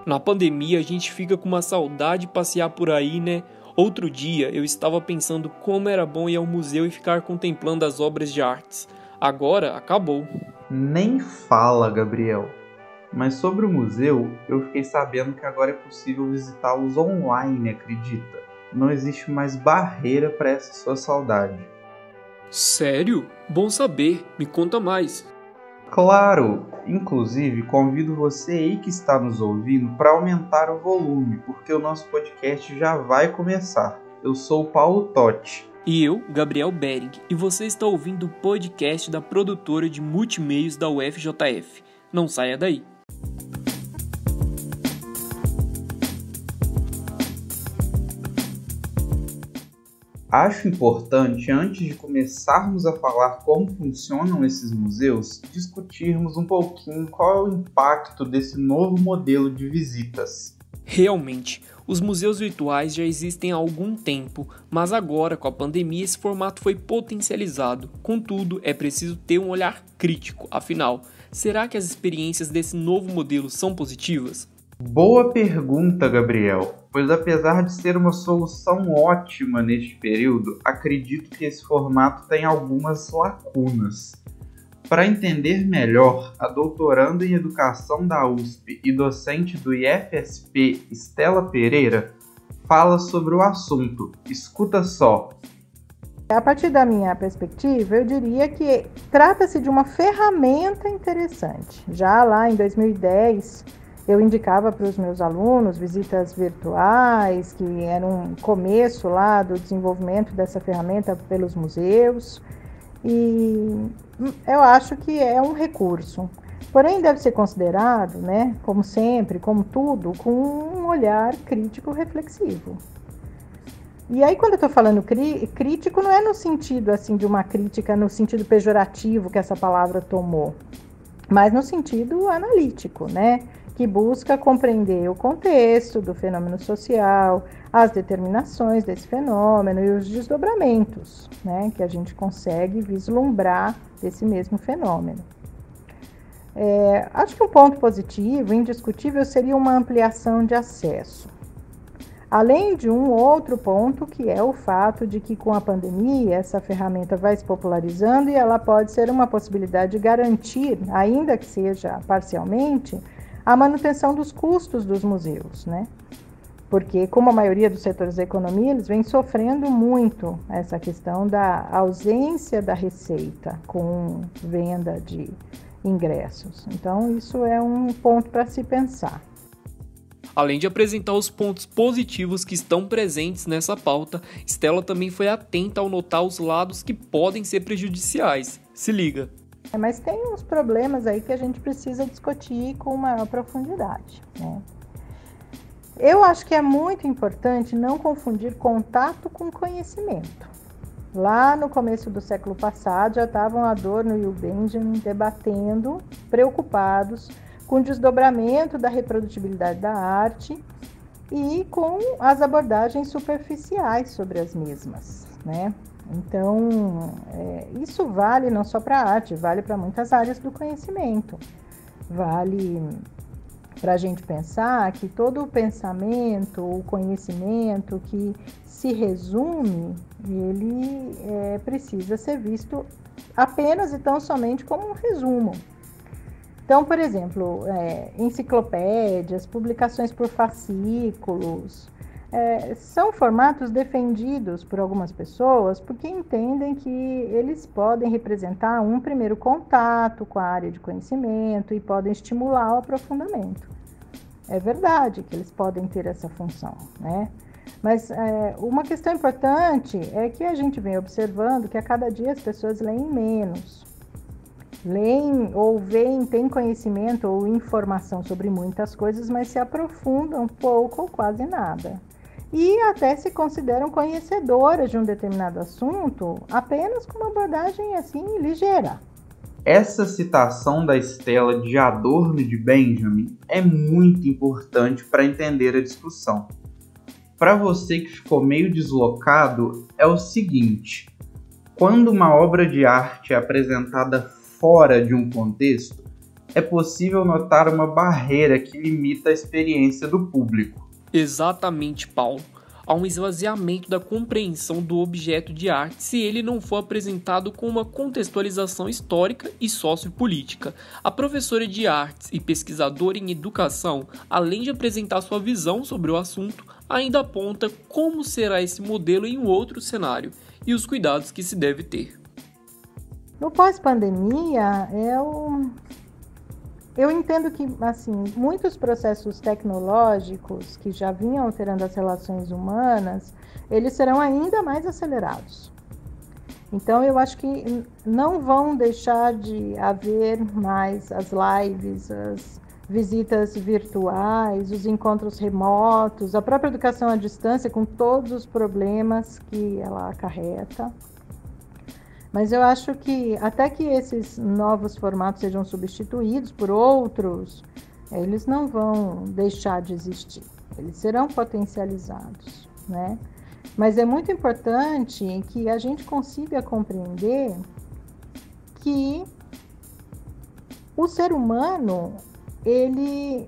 Na pandemia a gente fica com uma saudade de passear por aí, né? Outro dia eu estava pensando como era bom ir ao museu e ficar contemplando as obras de artes. Agora acabou. Nem fala, Gabriel. Mas sobre o museu, eu fiquei sabendo que agora é possível visitá-los online, acredita? Não existe mais barreira para essa sua saudade. Sério? Bom saber, me conta mais. Claro! Inclusive, convido você aí que está nos ouvindo para aumentar o volume, porque o nosso podcast já vai começar. Eu sou o Paulo Totti. E eu, Gabriel Bering, e você está ouvindo o podcast da produtora de multimeios da UFJF. Não saia daí. Acho importante, antes de começarmos a falar como funcionam esses museus, discutirmos um pouquinho qual é o impacto desse novo modelo de visitas. Realmente, os museus virtuais já existem há algum tempo, mas agora, com a pandemia, esse formato foi potencializado. Contudo, é preciso ter um olhar crítico. Afinal, será que as experiências desse novo modelo são positivas? Boa pergunta, Gabriel, pois apesar de ser uma solução ótima neste período, acredito que esse formato tem algumas lacunas. Para entender melhor, a doutoranda em Educação da USP e docente do IFSP, Estela Pereira, fala sobre o assunto. Escuta só. A partir da minha perspectiva, eu diria que trata-se de uma ferramenta interessante. Já lá em 2010, eu indicava para os meus alunos visitas virtuais, que era um começo lá do desenvolvimento dessa ferramenta pelos museus, e eu acho que é um recurso. Porém, deve ser considerado, né, como sempre, como tudo, com um olhar crítico reflexivo. E aí, quando eu estou falando crítico, não é no sentido assim de uma crítica, no sentido pejorativo que essa palavra tomou, mas no sentido analítico, né? Que busca compreender o contexto do fenômeno social, as determinações desse fenômeno e os desdobramentos, né, que a gente consegue vislumbrar desse mesmo fenômeno. Acho que um ponto positivo, indiscutível, seria uma ampliação de acesso. Além de um outro ponto, que é o fato de que com a pandemia essa ferramenta vai se popularizando e ela pode ser uma possibilidade de garantir, ainda que seja parcialmente, a manutenção dos custos dos museus, né? Porque, como a maioria dos setores da economia, eles vêm sofrendo muito essa questão da ausência da receita com venda de ingressos. Então, isso é um ponto para se pensar. Além de apresentar os pontos positivos que estão presentes nessa pauta, Estela também foi atenta ao notar os lados que podem ser prejudiciais. Se liga! Mas tem uns problemas aí que a gente precisa discutir com maior profundidade, né? Eu acho que é muito importante não confundir contato com conhecimento. Lá no começo do século passado já estavam Adorno e o Benjamin debatendo, preocupados com o desdobramento da reprodutibilidade da arte e com as abordagens superficiais sobre as mesmas, né? Então, isso vale não só para a arte, vale para muitas áreas do conhecimento. Vale para a gente pensar que todo o pensamento, o conhecimento que se resume, ele precisa ser visto apenas e tão somente como um resumo. Então, por exemplo, enciclopédias, publicações por fascículos, são formatos defendidos por algumas pessoas porque entendem que eles podem representar um primeiro contato com a área de conhecimento e podem estimular o aprofundamento. É verdade que eles podem ter essa função, né? Mas uma questão importante é que a gente vem observando que a cada dia as pessoas leem menos. Leem ou veem, têm conhecimento ou informação sobre muitas coisas, mas se aprofundam pouco ou quase nada. E até se consideram conhecedoras de um determinado assunto apenas com uma abordagem assim ligeira. Essa citação da Estela de Adorno e de Benjamin é muito importante para entender a discussão. para você que ficou meio deslocado, é o seguinte: quando uma obra de arte é apresentada fora de um contexto, é possível notar uma barreira que limita a experiência do público. Exatamente, Paulo. Há um esvaziamento da compreensão do objeto de arte se ele não for apresentado com uma contextualização histórica e sociopolítica. A professora de artes e pesquisadora em educação, além de apresentar sua visão sobre o assunto, ainda aponta como será esse modelo em um outro cenário e os cuidados que se deve ter. No pós-pandemia, eu entendo que, assim, muitos processos tecnológicos que já vinham alterando as relações humanas, eles serão ainda mais acelerados. Então, eu acho que não vão deixar de haver mais as lives, as visitas virtuais, os encontros remotos, a própria educação à distância, com todos os problemas que ela acarreta. Mas eu acho que até que esses novos formatos sejam substituídos por outros, eles não vão deixar de existir, eles serão potencializados, né? Mas é muito importante que a gente consiga compreender que o ser humano, ele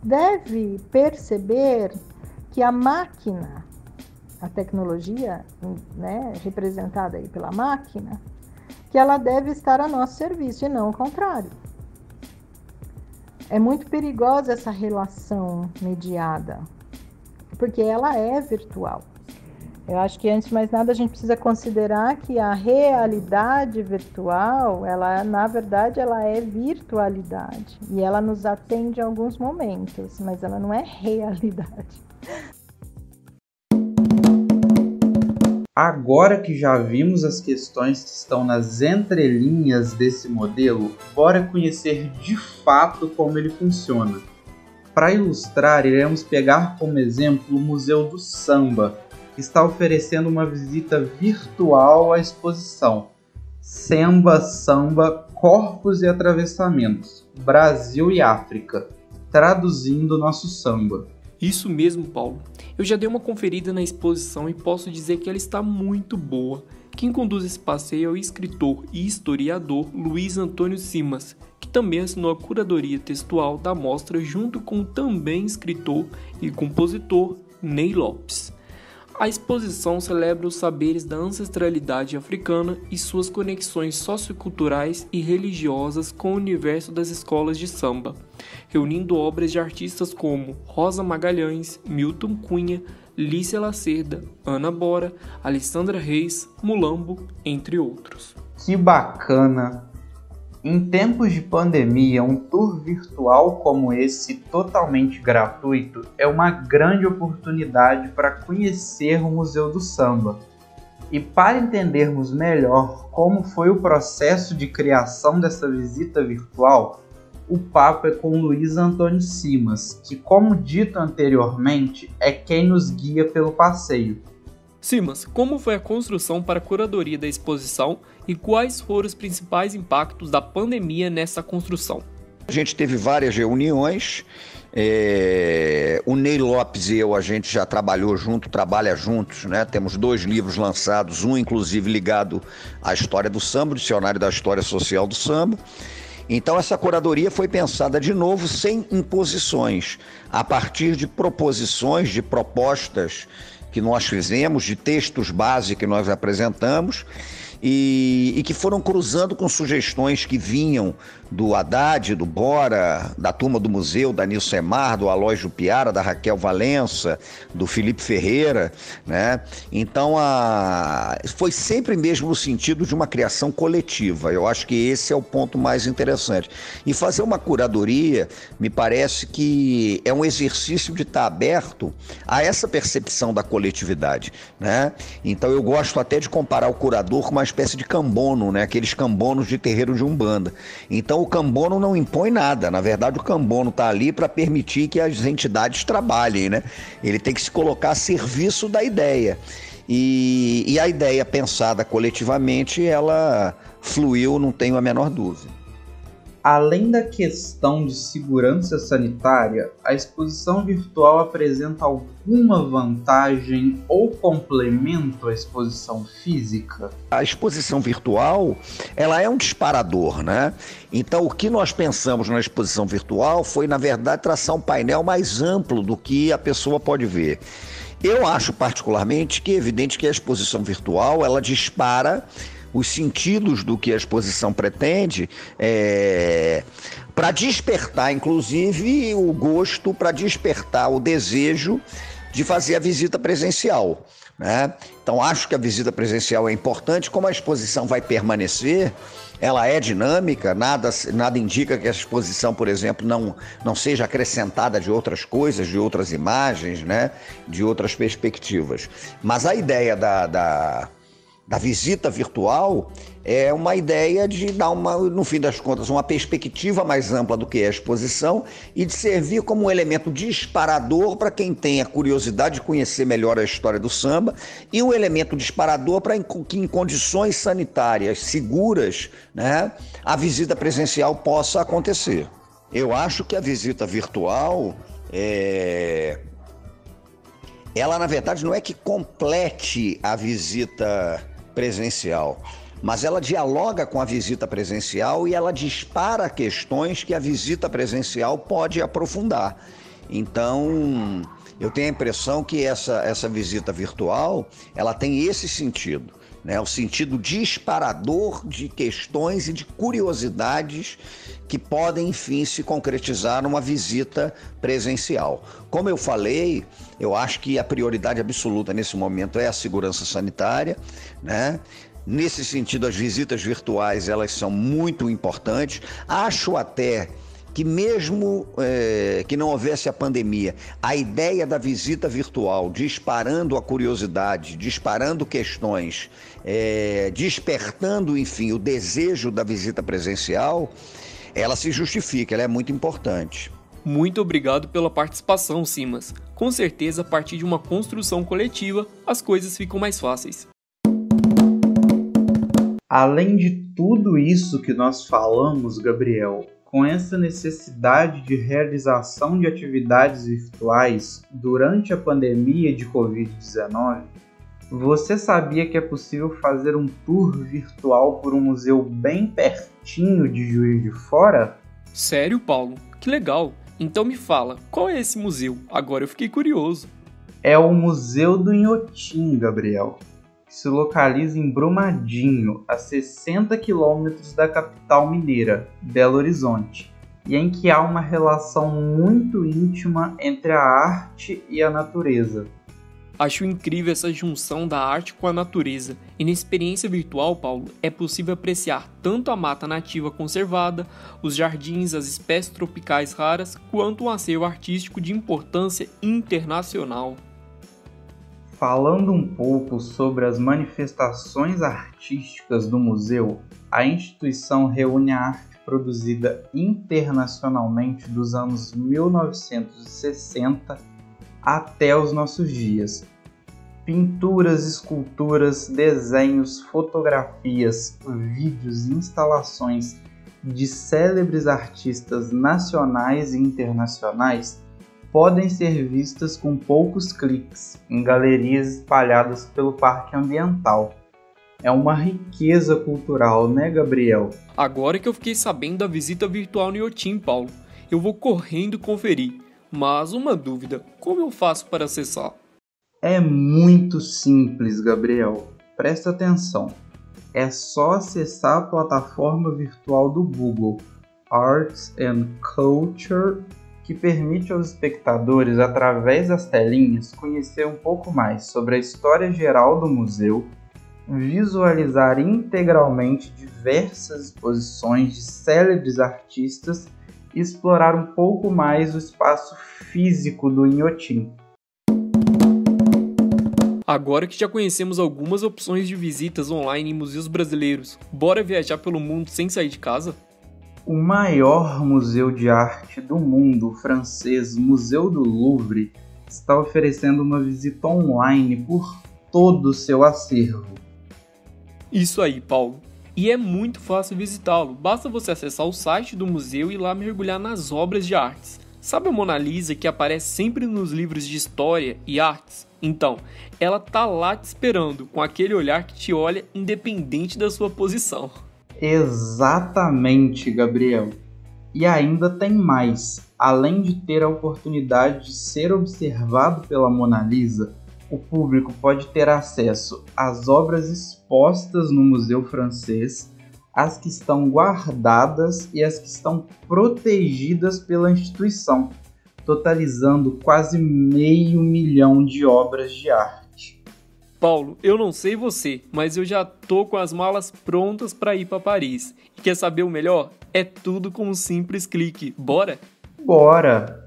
deve perceber que a máquina, a tecnologia, né, representada aí pela máquina, que ela deve estar a nosso serviço e não o contrário. É muito perigosa essa relação mediada, porque ela é virtual. Eu acho que, antes de mais nada, a gente precisa considerar que a realidade virtual, ela, na verdade, ela é virtualidade. E ela nos atende em alguns momentos, mas ela não é realidade. Agora que já vimos as questões que estão nas entrelinhas desse modelo, bora conhecer de fato como ele funciona. Para ilustrar, iremos pegar como exemplo o Museu do Samba, que está oferecendo uma visita virtual à exposição Semba, Samba, Corpos e Atravessamentos, Brasil e África, traduzindo nosso samba. Isso mesmo, Paulo. Eu já dei uma conferida na exposição e posso dizer que ela está muito boa. Quem conduz esse passeio é o escritor e historiador Luiz Antônio Simas, que também assinou a curadoria textual da mostra junto com o também escritor e compositor Ney Lopes. A exposição celebra os saberes da ancestralidade africana e suas conexões socioculturais e religiosas com o universo das escolas de samba, reunindo obras de artistas como Rosa Magalhães, Milton Cunha, Lícia Lacerda, Ana Bora, Alessandra Reis, Mulambo, entre outros. Que bacana! Em tempos de pandemia, um tour virtual como esse, totalmente gratuito, é uma grande oportunidade para conhecer o Museu do Samba. E para entendermos melhor como foi o processo de criação dessa visita virtual, o papo é com Luiz Antônio Simas, que, como dito anteriormente, é quem nos guia pelo passeio. Simas, como foi a construção para a curadoria da exposição e quais foram os principais impactos da pandemia nessa construção? A gente teve várias reuniões, o Ney Lopes e eu, a gente já trabalha juntos, né? Temos 2 livros lançados, um inclusive ligado à história do samba, o Dicionário da História Social do Samba. Então essa curadoria foi pensada de novo sem imposições, a partir de proposições, de propostas que nós fizemos, de textos base que nós apresentamos e que foram cruzando com sugestões que vinham do Haddad, do Bora, da turma do museu, da Nilson Emar, do Aloysio Piara, da Raquel Valença, do Felipe Ferreira, né? Então foi sempre mesmo no sentido de uma criação coletiva. Eu acho que esse é o ponto mais interessante. E fazer uma curadoria, me parece que é um exercício de estar aberto a essa percepção da coletividade, né? Então eu gosto até de comparar o curador com uma espécie de cambono, né? Aqueles cambonos de terreiro de Umbanda. Então o cambono não impõe nada, na verdade o cambono está ali para permitir que as entidades trabalhem, né? Ele tem que se colocar a serviço da ideia. E a ideia pensada coletivamente, ela fluiu, não tenho a menor dúvida. Além da questão de segurança sanitária, a exposição virtual apresenta alguma vantagem ou complemento à exposição física? A exposição virtual, ela é um disparador, né? Então, o que nós pensamos na exposição virtual foi, na verdade, traçar um painel mais amplo do que a pessoa pode ver. Eu acho particularmente que é evidente que a exposição virtual, ela dispara os sentidos do que a exposição pretende, para despertar, inclusive, o gosto, para despertar o desejo de fazer a visita presencial, né? Então, acho que a visita presencial é importante. Como a exposição vai permanecer, ela é dinâmica, nada indica que a exposição, por exemplo, não seja acrescentada de outras coisas, de outras imagens, né? De outras perspectivas. Mas a ideia da visita virtual é uma ideia de dar, no fim das contas, uma perspectiva mais ampla do que é a exposição e de servir como um elemento disparador para quem tem a curiosidade de conhecer melhor a história do samba e um elemento disparador para que em condições sanitárias seguras, né, a visita presencial possa acontecer. Eu acho que a visita virtual ela, na verdade, não é que complete a visita presencial, mas ela dialoga com a visita presencial e ela dispara questões que a visita presencial pode aprofundar. Então, eu tenho a impressão que essa visita virtual, ela tem esse sentido, né? O sentido disparador de questões e de curiosidades que podem, enfim, se concretizar numa visita presencial. Como eu falei, eu acho que a prioridade absoluta nesse momento é a segurança sanitária, né? Nesse sentido, as visitas virtuais, elas são muito importantes. Acho até que mesmo que não houvesse a pandemia, a ideia da visita virtual disparando a curiosidade, disparando questões, despertando, enfim, o desejo da visita presencial, ela se justifica, ela é muito importante. Muito obrigado pela participação, Simas. Com certeza, a partir de uma construção coletiva, as coisas ficam mais fáceis. Além de tudo isso que nós falamos, Gabriel, com essa necessidade de realização de atividades virtuais durante a pandemia de Covid-19, você sabia que é possível fazer um tour virtual por um museu bem pertinho de Juiz de Fora? Sério, Paulo? Que legal! Então me fala, qual é esse museu? Agora eu fiquei curioso. É o Museu do Inhotim, Gabriel, que se localiza em Brumadinho, a 60 quilômetros da capital mineira, Belo Horizonte, e em que há uma relação muito íntima entre a arte e a natureza. Acho incrível essa junção da arte com a natureza, e na experiência virtual, Paulo, é possível apreciar tanto a mata nativa conservada, os jardins, as espécies tropicais raras, quanto um acervo artístico de importância internacional. Falando um pouco sobre as manifestações artísticas do museu, a instituição reúne a arte produzida internacionalmente dos anos 1960 até os nossos dias. Pinturas, esculturas, desenhos, fotografias, vídeos e instalações de célebres artistas nacionais e internacionais podem ser vistas com poucos cliques em galerias espalhadas pelo Parque Ambiental. É uma riqueza cultural, né, Gabriel? Agora que eu fiquei sabendo da visita virtual no Inhotim, Paulo, eu vou correndo conferir. Mas uma dúvida, como eu faço para acessar? É muito simples, Gabriel. Presta atenção. É só acessar a plataforma virtual do Google, Arts and Culture, que permite aos espectadores, através das telinhas, conhecer um pouco mais sobre a história geral do museu, visualizar integralmente diversas exposições de célebres artistas e explorar um pouco mais o espaço físico do Inhotim. Agora que já conhecemos algumas opções de visitas online em museus brasileiros, bora viajar pelo mundo sem sair de casa? O maior museu de arte do mundo, o francês Museu do Louvre, está oferecendo uma visita online por todo o seu acervo. Isso aí, Paulo. E é muito fácil visitá-lo, basta você acessar o site do museu e ir lá mergulhar nas obras de artes. Sabe a Mona Lisa que aparece sempre nos livros de história e artes? Então, ela tá lá te esperando, com aquele olhar que te olha independente da sua posição. Exatamente, Gabriel. E ainda tem mais. Além de ter a oportunidade de ser observado pela Mona Lisa, o público pode ter acesso às obras expostas no Museu Francês, as que estão guardadas e as que estão protegidas pela instituição, totalizando quase 500 mil de obras de arte. Paulo, eu não sei você, mas eu já tô com as malas prontas para ir para Paris. E quer saber o melhor? É tudo com um simples clique. Bora? Bora!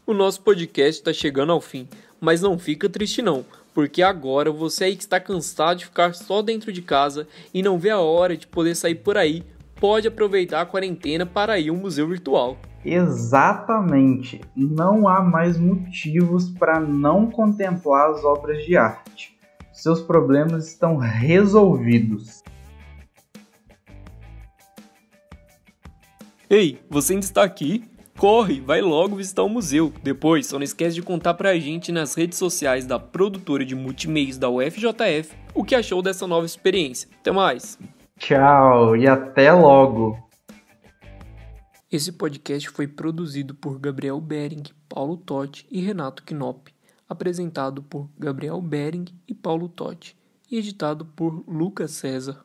O nosso podcast está chegando ao fim, mas não fica triste não, porque agora você aí que está cansado de ficar só dentro de casa e não vê a hora de poder sair por aí, pode aproveitar a quarentena para ir a um museu virtual. Exatamente! Não há mais motivos para não contemplar as obras de arte. Seus problemas estão resolvidos. Ei, você ainda está aqui? Corre, vai logo visitar o museu. Depois, só não esquece de contar pra gente nas redes sociais da produtora de multimeios da UFJF o que achou dessa nova experiência. Até mais! Tchau e até logo! Esse podcast foi produzido por Gabriel Bering, Paulo Totti e Renato Knop, apresentado por Gabriel Bering e Paulo Totti e editado por Lucas César.